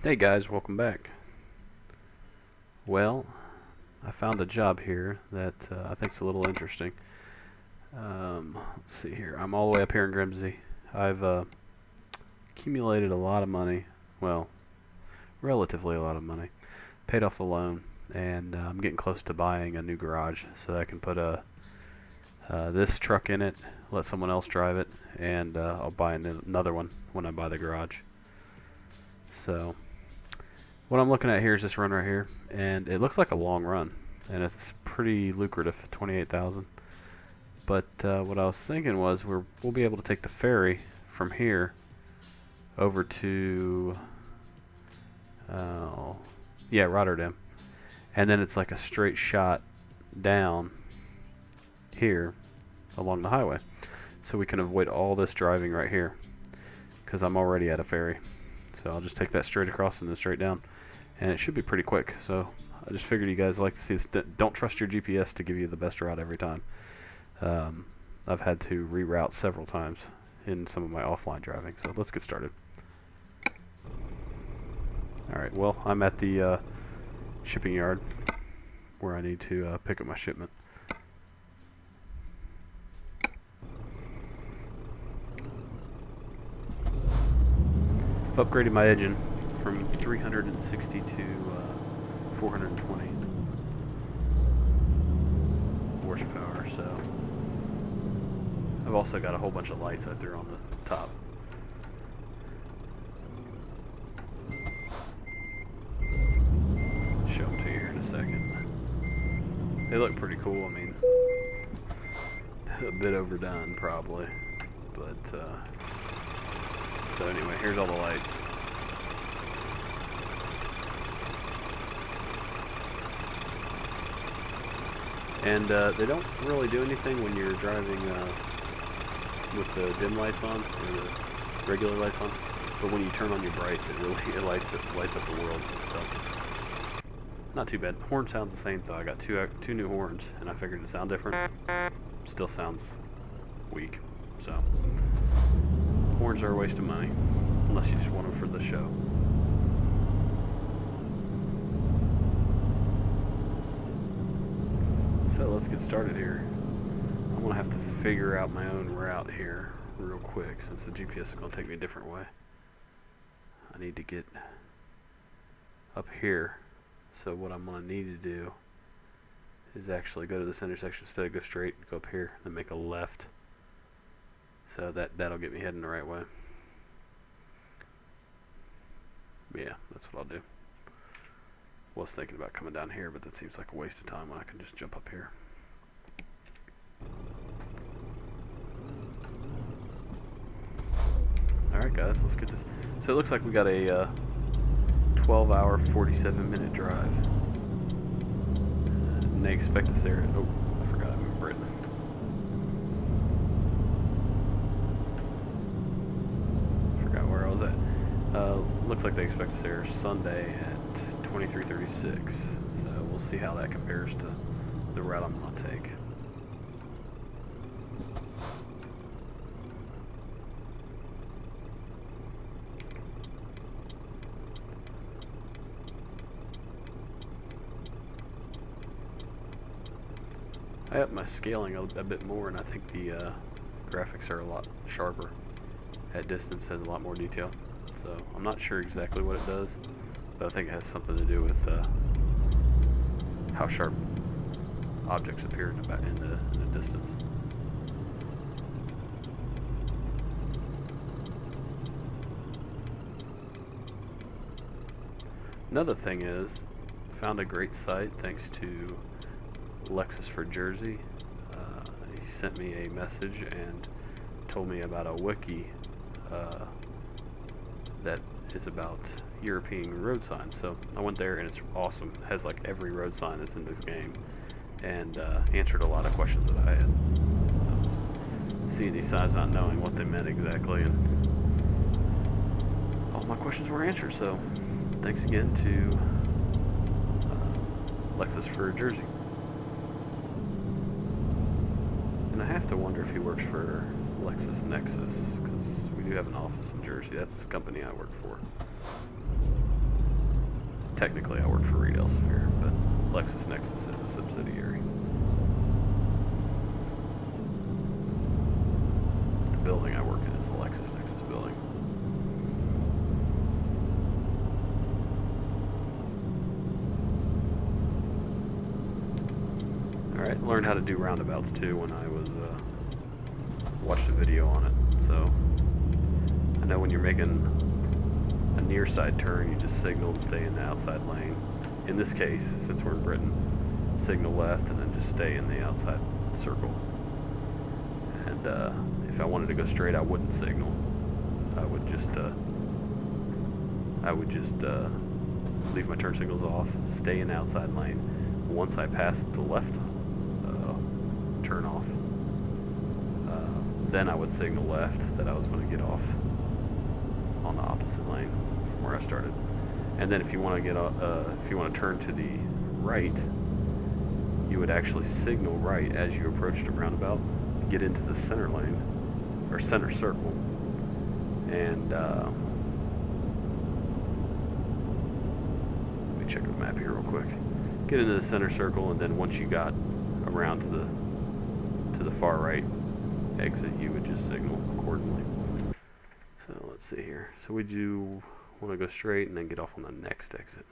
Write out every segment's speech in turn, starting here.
Hey guys, welcome back. Well, I found a job here that I think is a little interesting. Let's see here. I'm all the way up here in Grimsby. I've accumulated a lot of money. Well, relatively a lot of money. Paid off the loan, and I'm getting close to buying a new garage so that I can put this truck in it, let someone else drive it, and I'll buy another one when I buy the garage. So what I'm looking at here is this run right here, and it looks like a long run, and it's pretty lucrative, 28,000. But what I was thinking was we'll be able to take the ferry from here over to Rotterdam, and then it's like a straight shot down here along the highway, so we can avoid all this driving right here because I'm already at a ferry. So I'll just take that straight across and then straight down, and it should be pretty quick. So I just figured you guys like to see this. Don't trust your GPS to give you the best route every time. I've had to reroute several times in some of my offline driving. So let's get started. Alright, well, I'm at the shipping yard where I need to pick up my shipment. I've upgraded my engine from 360 to 420 horsepower, so I've also got a whole bunch of lights I threw on the top. Show them to you here in a second. They look pretty cool. I mean, a bit overdone probably, but so anyway, here's all the lights. And they don't really do anything when you're driving with the dim lights on or the regular lights on, but when you turn on your brights, it lights up the world. So not too bad. Horn sounds the same though. I got two new horns, and I figured it'd sound different. Still sounds weak. So horns are a waste of money, unless you just want them for the show. So let's get started here. I'm going to have to figure out my own route here real quick, since the GPS is going to take me a different way. I need to get up here. So what I'm going to need to do is actually go to this intersection instead of go straight, go up here, then make a left. So that'll get me heading the right way. Yeah, that's what I'll do. Was thinking about coming down here, but that seems like a waste of time when I can just jump up here. Alright guys, let's get this. So it looks like we got a 12-hour, 47-minute drive. And they expect us there. Oh, I forgot I'm in Britain. Forgot where I was at. Looks like they expect us there Sunday at 23:36. So we'll see how that compares to the route I'm going to take. I upped my scaling a bit more, and I think the graphics are a lot sharper. At distance has a lot more detail. So I'm not sure exactly what it does, but I think it has something to do with how sharp objects appear in the distance. Another thing is, found a great site thanks to Lexus for Jersey. He sent me a message and told me about a wiki that is about European road signs. So I went there, and it's awesome. It has like every road sign that's in this game, and answered a lot of questions that I had. I was seeing these signs, not knowing what they meant exactly, and all my questions were answered. So thanks again to Lexus for Jersey. And I have to wonder if he works for LexisNexis, because we do have an office in Jersey. That's the company I work for. technically I work for Reed Elsevier, but LexisNexis is a subsidiary. The building I work in is the LexisNexis building. Alright, learned how to do roundabouts too when I was watched a video on it, so I know when you're making a near side turn, you just signal and stay in the outside lane. In this case, since we're in Britain, signal left and then just stay in the outside circle. And if I wanted to go straight, I wouldn't signal. I would just leave my turn signals off, stay in the outside lane. Once I passed the left turn off, then I would signal left that I was going to get off on the opposite lane from where I started. And then if you want to if you want to turn to the right, you would actually signal right as you approach the roundabout, get into the center lane or center circle, and let me check the map here real quick. Get into the center circle, and then once you got around to the far right exit, you would just signal accordingly. So let's see here. So we do want to go straight and then get off on the next exit.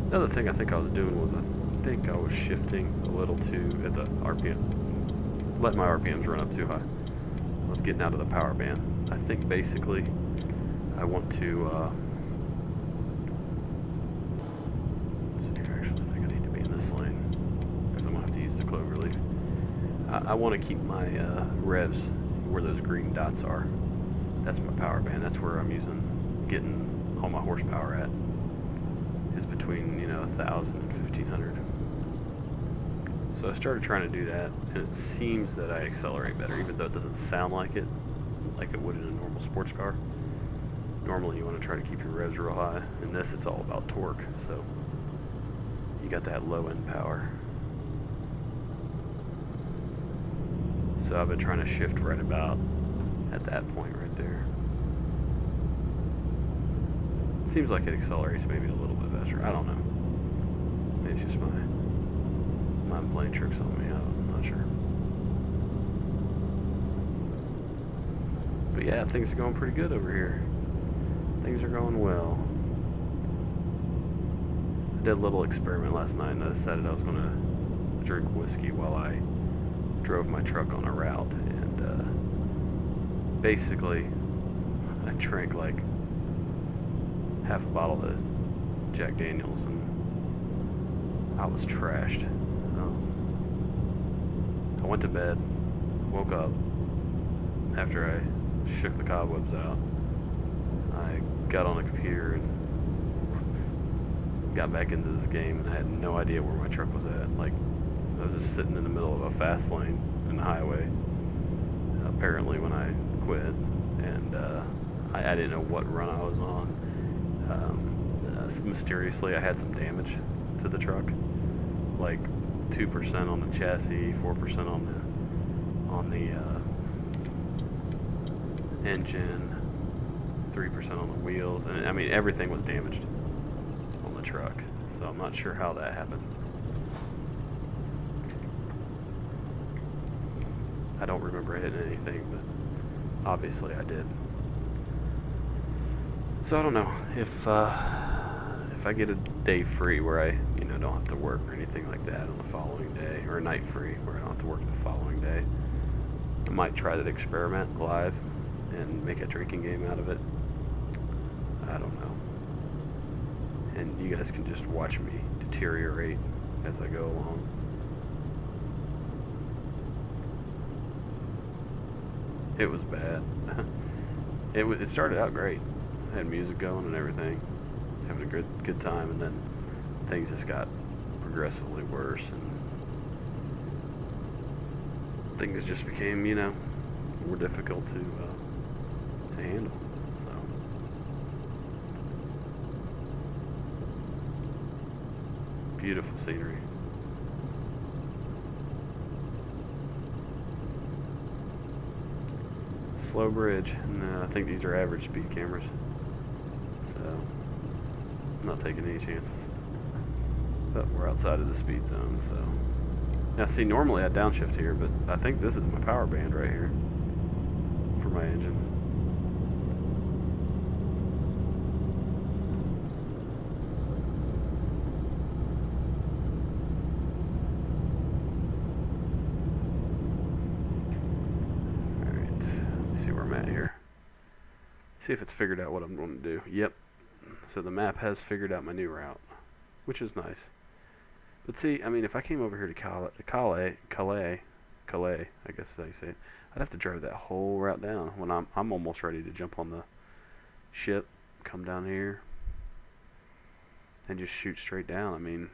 Another thing I think I was doing was I was shifting a little too at the RPM. Let my RPMs run up too high. I was getting out of the power band. I think basically I want to this lane because I'm gonna have to use the clover leaf. I want to keep my revs where those green dots are. That's my power band. That's where I'm getting all my horsepower at. Is between 1,000 and 1,500. So I started trying to do that, and it seems that I accelerate better, even though it doesn't sound like it would in a normal sports car. Normally, you want to try to keep your revs real high. In this, it's all about torque. So you got that low end power. So I've been trying to shift right about at that point right there. It seems like it accelerates maybe a little bit faster. I don't know. Maybe it's just my mind playing tricks on me. I'm not sure. But yeah, things are going pretty good over here. Things are going well. I did a little experiment last night, and I decided I was going to drink whiskey while I drove my truck on a route, and basically I drank like half a bottle of Jack Daniels, and I was trashed. I went to bed, woke up after I shook the cobwebs out. I got on the computer and got back into this game, and I had no idea where my truck was at. Like, I was just sitting in the middle of a fast lane in the highway, apparently, when I quit, and I didn't know what run I was on. Mysteriously, I had some damage to the truck, like 2% on the chassis, 4% on the engine, 3% on the wheels, and I mean everything was damaged on the truck. So I'm not sure how that happened. I don't remember hitting anything, but obviously I did. So I don't know if I get a day free where I don't have to work or anything like that on the following day, or a night free where I don't have to work the following day, I might try that experiment live and make a drinking game out of it. I don't know. And you guys can just watch me deteriorate as I go along. It was bad. It started out great. I had music going and everything, having a good time, and then things just got progressively worse, and things just became, more difficult to handle. So beautiful scenery. slow bridge. No, I think these are average speed cameras. So, I'm not taking any chances. But we're outside of the speed zone, so. Now, see, normally I downshift here, but I think this is my power band right here for my engine. See where I'm at here. See if it's figured out what I'm going to do. Yep. So the map has figured out my new route, which is nice. But see, I mean, if I came over here to Calais, I guess is how you say it, I'd have to drive that whole route down when I'm almost ready to jump on the ship, come down here, and just shoot straight down. I mean,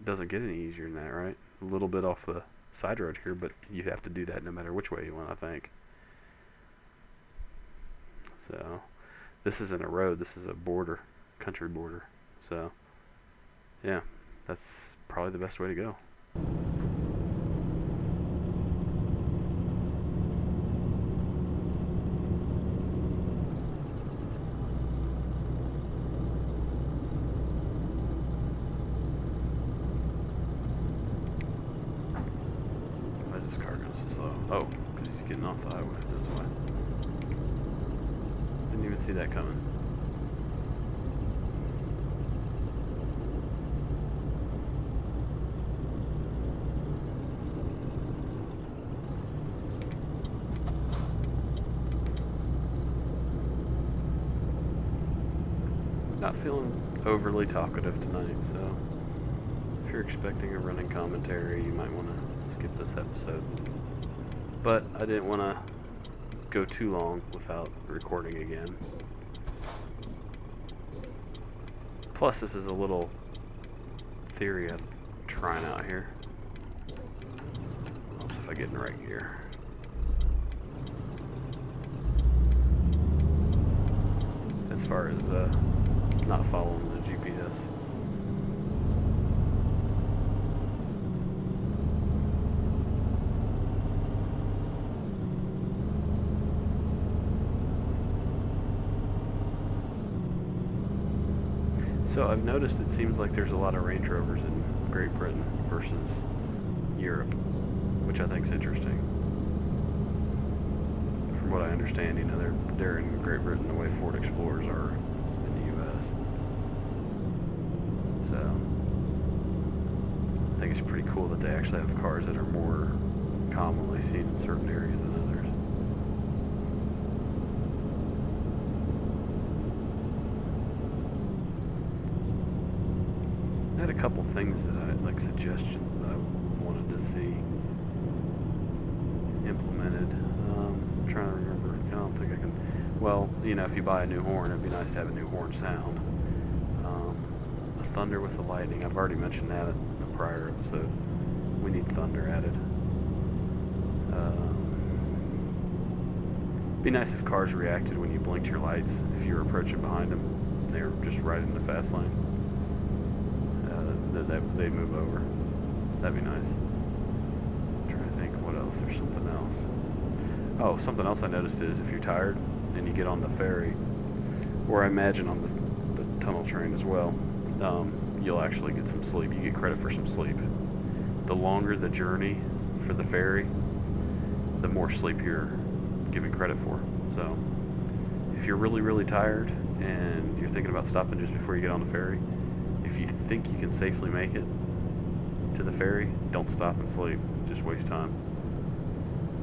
it doesn't get any easier than that, right? A little bit off the side road here, but you have to do that no matter which way you want, I think. So, this isn't a road, this is a border, country border. So, yeah, that's probably the best way to go. Why is this car going so slow? Oh, because he's getting off the highway, that's why. Didn't even see that coming. Not feeling overly talkative tonight, so if you're expecting a running commentary, you might want to skip this episode. But I didn't want to go too long without recording again. Plus, this is a little theory I'm trying out here. Helps if I get in the right gear. As far as not following the GPS. So I've noticed it seems like there's a lot of Range Rovers in Great Britain versus Europe, which I think is interesting. From what I understand, you know, they're in Great Britain the way Ford Explorers are in the U.S. So I think it's pretty cool that they actually have cars that are more commonly seen in certain areas than others. I had a couple things that like suggestions that I wanted to see implemented. I'm trying to remember. I don't think I can. Well, you know, if you buy a new horn, it'd be nice to have a new horn sound. The thunder with the lightning. I've already mentioned that in a prior episode. We need thunder added. Be nice if cars reacted when you blinked your lights. If you were approaching behind them, they were just right in the fast lane. They move over. That'd be nice. I'm trying to think what else. There's something else. Oh, something else I noticed is if you're tired and you get on the ferry, or I imagine on the tunnel train as well, you'll actually get some sleep. You get credit for some sleep. The longer the journey for the ferry, the more sleep you're giving credit for. So if you're really, really tired and you're thinking about stopping just before you get on the ferry, if you think you can safely make it to the ferry, don't stop and sleep. Just waste time.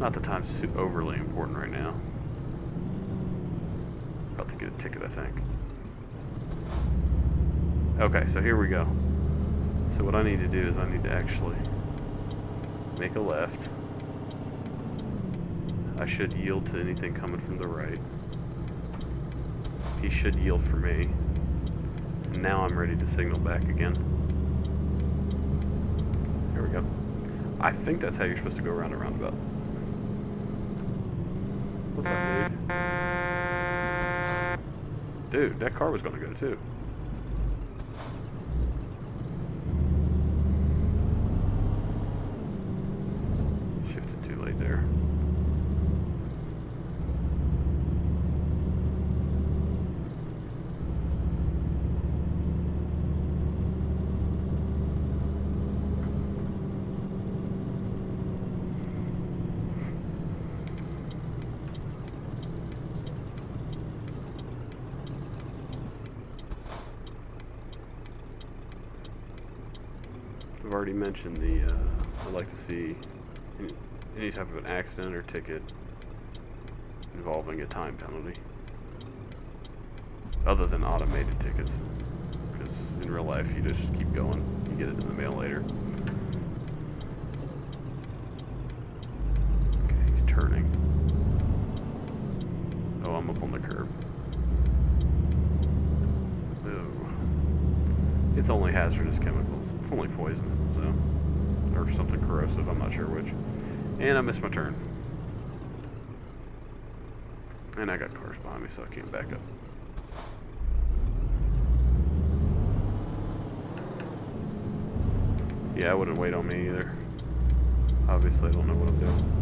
Not that time's overly important right now. About to get a ticket, I think. Okay, so here we go. So what I need to do is I need to actually make a left. I should yield to anything coming from the right. He should yield for me. Now I'm ready to signal back again. Here we go. I think that's how you're supposed to go around a roundabout. What's up, dude? Dude, that car was going to go too. Shifted too late there. I've already mentioned the, I'd like to see any type of an accident or ticket involving a time penalty. Other than automated tickets. Because in real life, you just keep going. You get it in the mail later. Okay, he's turning. Oh, I'm up on the curb. Ew. It's only hazardous chemicals. It's only poison, so. Or something corrosive, I'm not sure which. And I missed my turn. And I got cars behind me, so I can't back up. Yeah, I wouldn't wait on me either. Obviously, I don't know what I'm doing.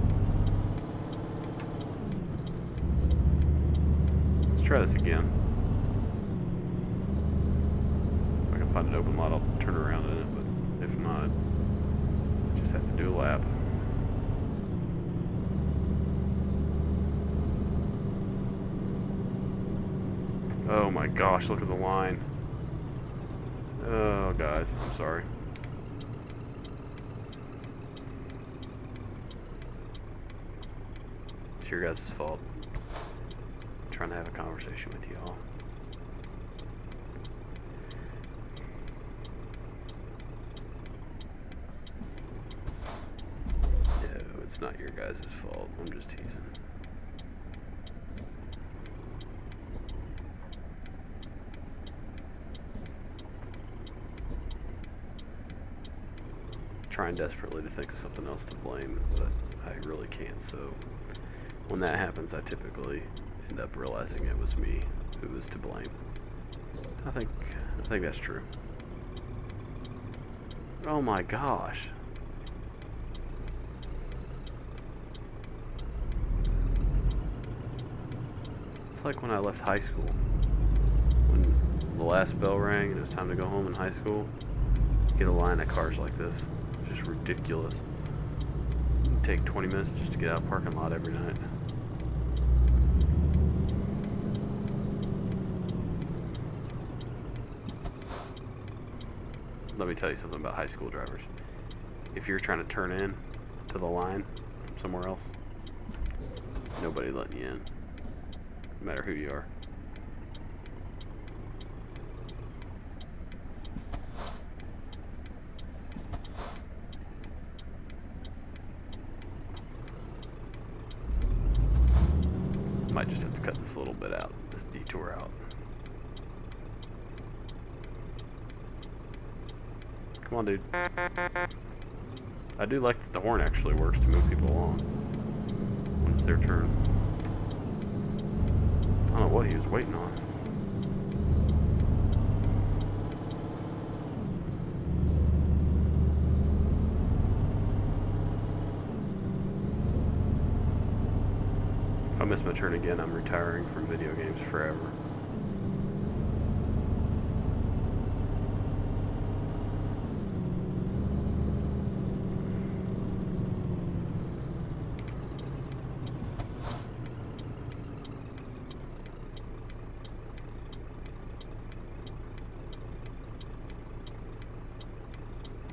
Let's try this again. If I can find an open lot, I'll turn around in it, but if not, I just have to do a lap. Oh my gosh, look at the line. Oh, guys, I'm sorry. It's your guys' fault. I'm trying to have a conversation with you all. No, it's not your guys' fault. I'm just teasing. Trying desperately to think of something else to blame, but I really can't. So when that happens, I typically end up realizing it was me who was to blame. I think that's true. Oh my gosh. It's like when I left high school. When the last bell rang and it was time to go home in high school, you get a line of cars like this. It's just ridiculous. It'd take 20 minutes just to get out of the parking lot every night. Let me tell you something about high school drivers. If you're trying to turn in to the line from somewhere else, nobody letting you in, no matter who you are. Might just have to cut this little bit out, this detour out. Come on, dude. I do like that the horn actually works to move people along when it's their turn. I don't know what he was waiting on. If I miss my turn again, I'm retiring from video games forever.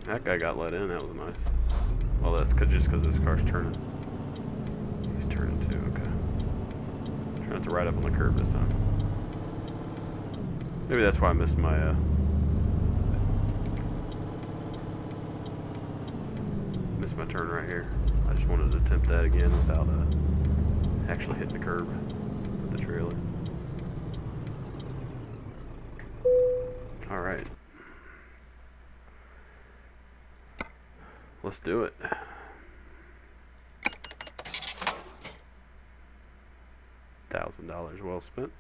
That guy got let in, that was nice. Well, that's just because this car's turning. He's turning too, okay. Trying not to ride up on the curb this time. Maybe that's why I missed my, missed my turn right here. I just wanted to attempt that again without, actually hitting the curb with the trailer. Alright. Let's do it. $1,000 well spent.